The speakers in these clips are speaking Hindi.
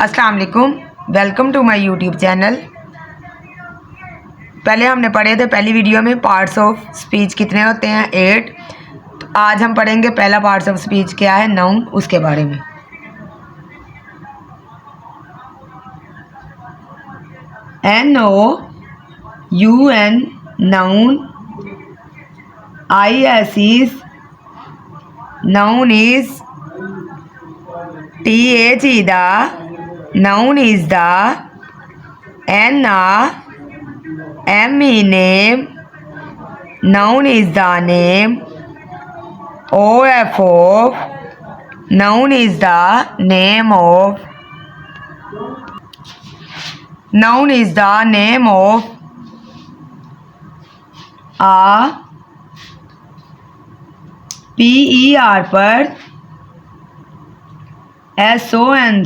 अस्सलाम वालेकुम, welcome to my YouTube channel. पहले हमने पढ़े थे पहली वीडियो में पार्ट्स ऑफ स्पीच कितने होते हैं 8। तो आज हम पढ़ेंगे पहला पार्ट्स ऑफ स्पीच क्या है, नाउन, उसके बारे में। NOUN noun, IS is noun is, TH is the noun is the, NAME name, noun is the name, OF noun is the name of, noun is the name of a PER पर SON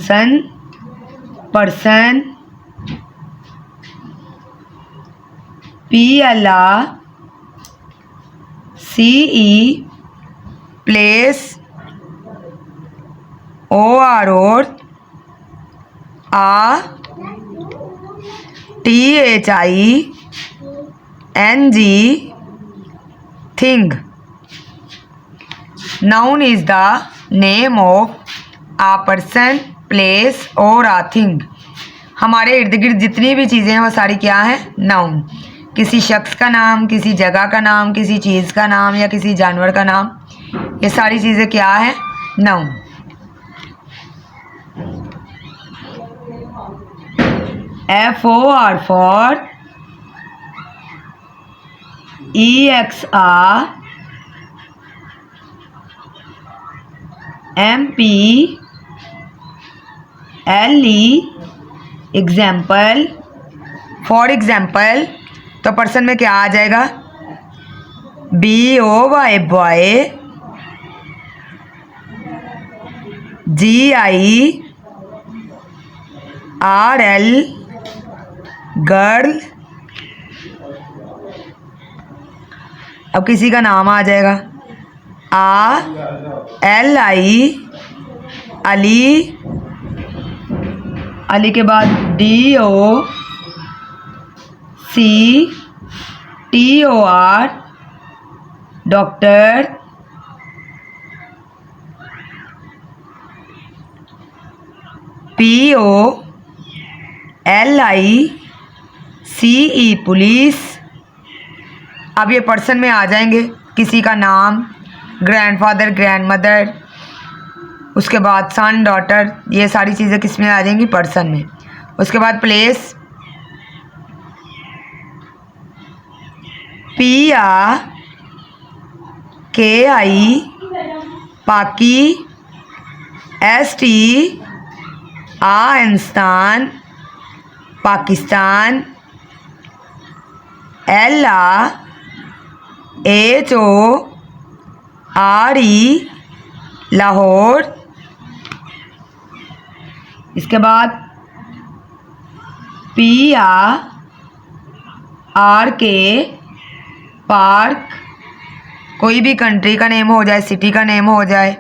person, PLACE place, OR a THING thing. Noun is the name of a person, place और a thing. हमारे इर्द गिर्द जितनी भी चीज़ें हैं वो सारी क्या है, नाउन। किसी शख्स का नाम, किसी जगह का नाम, किसी चीज़ का नाम या किसी जानवर का नाम, ये सारी चीज़ें क्या है, noun. FOR for EXA MPLE example, for example. तो पर्सन में क्या आ जाएगा, BOY बॉय, GIRL गर्ल। अब किसी का नाम आ जाएगा, ALI अली, अली के बाद DOCTOR डॉक्टर, POLICE पुलिस। अब ये पर्सन में आ जाएंगे, किसी का नाम, ग्रैंडफादर, ग्रैंडमदर, उसके बाद सन, डॉटर, ये सारी चीज़ें किस में आ जाएंगी, पर्सन में। उसके बाद प्लेस, PAKI पाकी, ST इंसान, पाकिस्तान, LAHORE लाहौर। इसके बाद PARK पार्क, कोई भी कंट्री का नेम हो जाए, सिटी का नेम हो जाए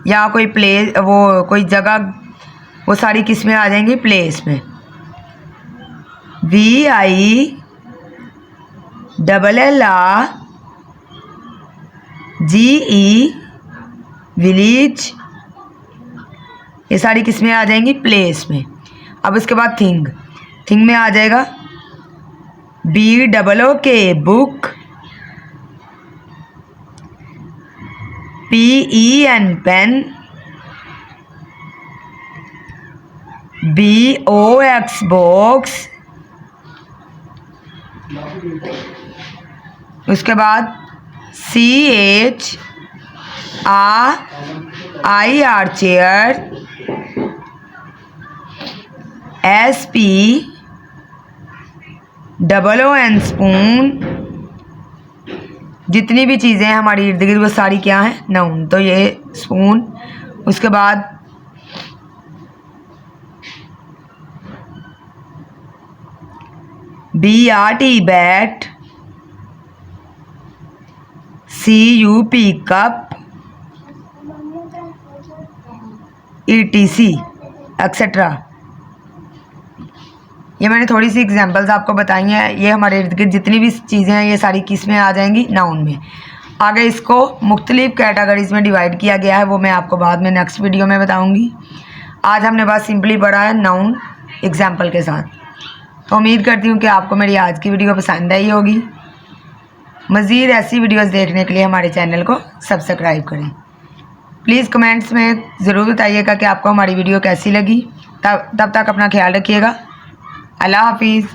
या कोई प्लेस, वो कोई जगह, वो सारी किस में आ जाएंगी, प्लेस में। VILLAGE विलेज, ये सारी किस में आ जाएंगी, प्लेस में। अब उसके बाद थिंग, थिंग में आ जाएगा BOOK book, PEN pen, BOX box. उसके बाद CHIR चेयर, SPOON स्पून। जितनी भी चीज़ें हैं हमारी इर्द गिर्द वो सारी क्या है, नाउन। तो ये स्पून। उसके बाद BRT bat, CUP cup, ETC etcetera. ये मैंने थोड़ी सी एग्जांपल्स आपको बताई हैं। ये हमारे इर्द गिर्द जितनी भी चीज़ें हैं ये सारी किस में आ जाएंगी, नाउन में। आगे इसको मुख्तलिफ कैटेगरीज में डिवाइड किया गया है, वो मैं आपको बाद में नेक्स्ट वीडियो में बताऊंगी। आज हमने बस सिंपली पढ़ा है नाउन एग्जाम्पल के साथ। तो उम्मीद करती हूँ कि आपको मेरी आज की वीडियो पसंद आई होगी। मज़ीद ऐसी वीडियोस देखने के लिए हमारे चैनल को सब्सक्राइब करें। प्लीज़ कमेंट्स में ज़रूर बताइएगा कि आपको हमारी वीडियो कैसी लगी। तब तक अपना ख्याल रखिएगा। अल्लाह हाफिज़।